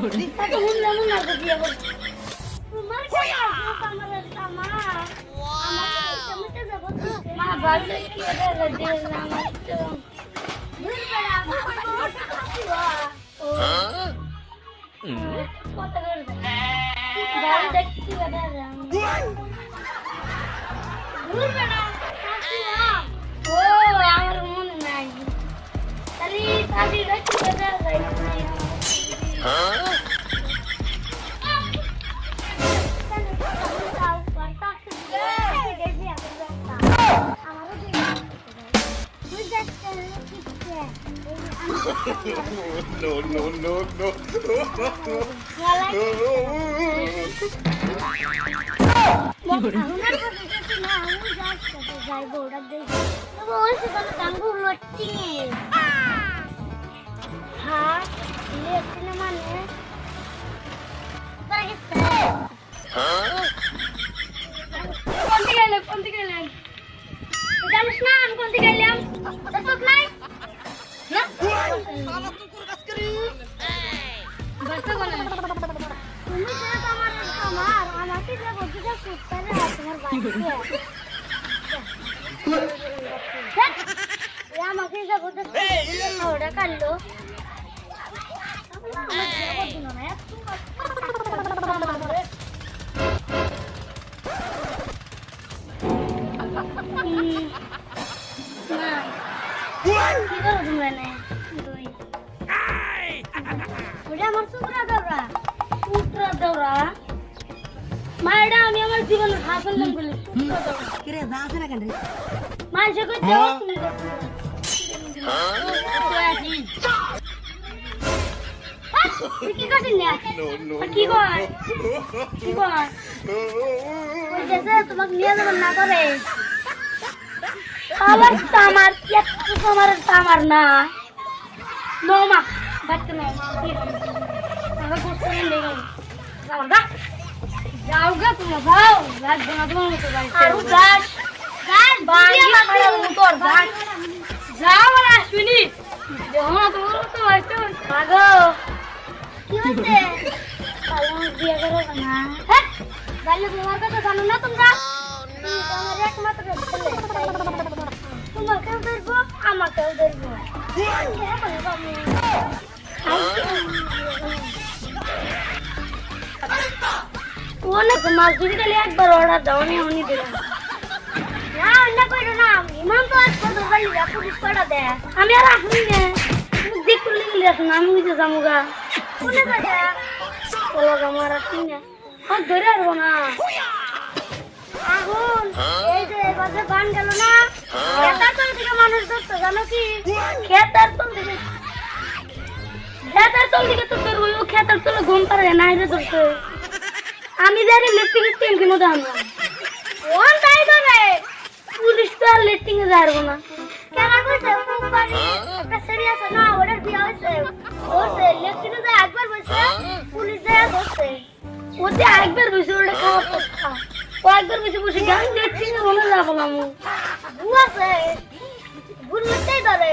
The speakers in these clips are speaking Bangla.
এত হুল্লা মুল্লা করে বিয়ে করছে তোমার কি আমার কামার আমার কেমনে যাব মা বাড়ি কি এটা দিল আমার তো ভুল বেড়া ও কত করে বাড়ি দেখছি বেটা ভুল বেড়া ও আমার মনে নাই তাহলে তাহলে দেখছি বেটা যাই No, no, no, no. আমি আমার জীবনে হাসল নাম বলি কিরে দাস না কেন মাঝে কই দাও তুমি কি করছিস না কি কর কি কর ওই যে তোমাকে নিয়ে যাবেন না করে আবার আমার একটু আমার না নোমা বাচ্চা না আমার গোসল লেগে যাও না যাওগা তুমি যাও রাত বনা তোমার মতো বাড়ি আরো যাস যাস বাড়ি আমার মোটর যাস যাও না শুনি দেখো তোমার মতো বাড়িতে ভাগো কি হচ্ছে কালো বিয়ে করো না হ্যাঁ গালে তোমার কথা জানো না তোমরা আমার একমাত্র ছেলে তোমাকেও ধরবো আমাকেও ধরবো অনেক মাছ ধরে গেলে একবার অর্ডার দাও নি উনি দিলাম না অন্য করো না ইমাম তো আজ কত ভাই পুলিশ পাড়া দে আমি আর আসুন নে দেখতে লিখলে আসুন আমি বুঝে যামুগা কোনে বাজা বলো আমার আসুন না আর ধরে আসবো না আগুন এই যে বাজে বান গেল না খেতার তল থেকে মানুষ ধরতো জানো কি খেতার তল থেকে তো ধরবো খেতার তলে ঘুম পারে না রে ধরতে আমি জানি লিফটিং স্টিম কি মতো আমরা ওন তাই ধরে পুলিশ তো আর লিফটিং এ যাবো না কেন কইছে কোম্পানি একটা সিরিয়াস না অর্ডার দিয়া হইছে ওসে লিফটিং এ একবার বসে পুলিশ যায় ধরছে ওতে একবার বসে ওটা খাওয়া কথা ও একবার বসে গান লিফটিং এ মনে যাবো না মু বুয়াছে গুলতেই ধরে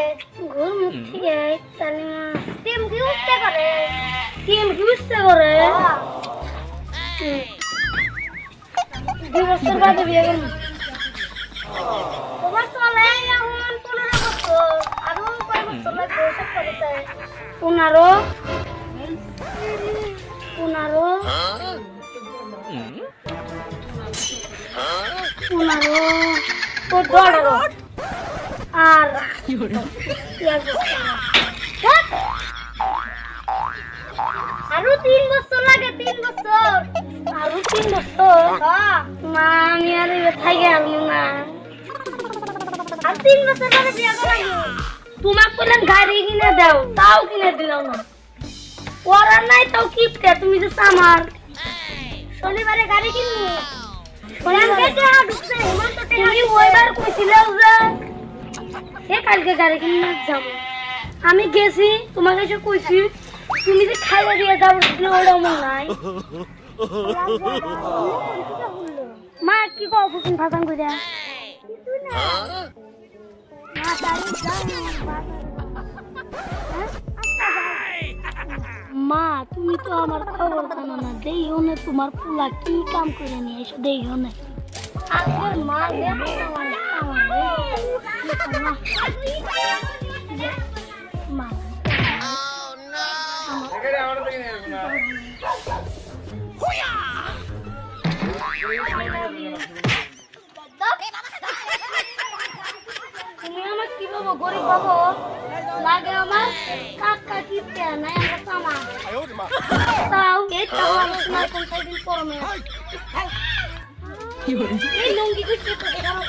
ঘুর মুখি গে তালিমা টিম কি উঠতে করে দুই বছর বাদে বিয়ে করবো তোমার চলে এখন 15 বছর আরো কয় বছর লাগবে সব করতে 15 তো ডলার আর আরো 3 বছর লাগে 3 বছর আরো 3 বছর মা আমি আর থাই গেল না আর 3 বছর পরে বিয়ে করব তোমাকে বললাম গাড়ি কিনে দাও তাও কিনে দিলাম না ওরা নাই তাও কিপটে তুমি যে আমার শনিবারে গাড়ি কিনবো শনিবারে টাকা ঢুকছে হেমন্ত তুমি ওইবার কইছিলাও যে সে কালকে গাড়ি কিনে যাব আমি গেছি তোমাকে এসে কইছি তুমি যে খাইয়া দিয়ে যাবো ওটা মনে নাই মা কি কও ফুসুন ফাসান কইরা মা তুমি তো আমার খবর জানো না, দেইও না তোমার পোলা কি কাম করে নিয়ে এসো, দেইও না। আজকে মা দেখো আমার মা তুমি আমার কি বাবু গরিব বাবু লাগে আমার কাকা কিনতে নাই আমার কামা তাও এটা আলোচনা কোনটা দিন পরমে এই লুঙ্গি গুছি তো দেখানো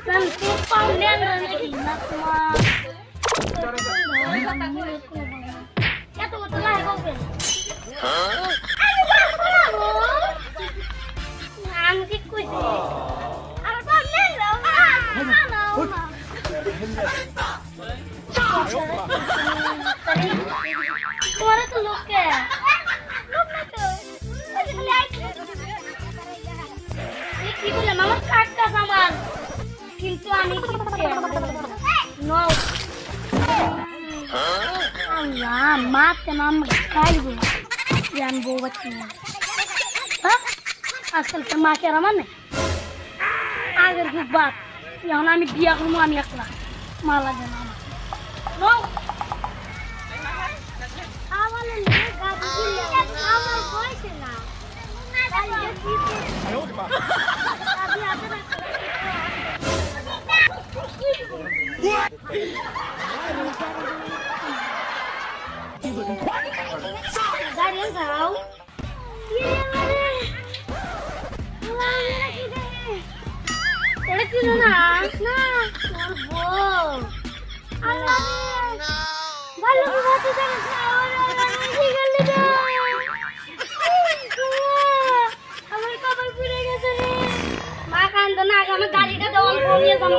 সান তো পাউলে নাকি না তোমার এত কত লাগে বাবু আমি কি কইছি আর পাউলে নাও না তোমার তো লোকে কি বলে মামা কাটটা সামান কিন্তু আমি আল্লাহ মা কেন আমাকে খাইব জান বউ বাচ্চা হ্যাঁ আজকাল তো মা কে আমার নেই আগের খুব বাদ এখন আমি বিয়া করবো আমি একলা মা লাগে না আমার আমার বয়সে না গাড়ি যাও এটা ছিল না না তোর বউ ভালো কথা জানিস না আমার কপাল পুড়ে গেছে রে মা কান্দো না আমি গাড়িটা দেওয়াল করিয়ে যাবো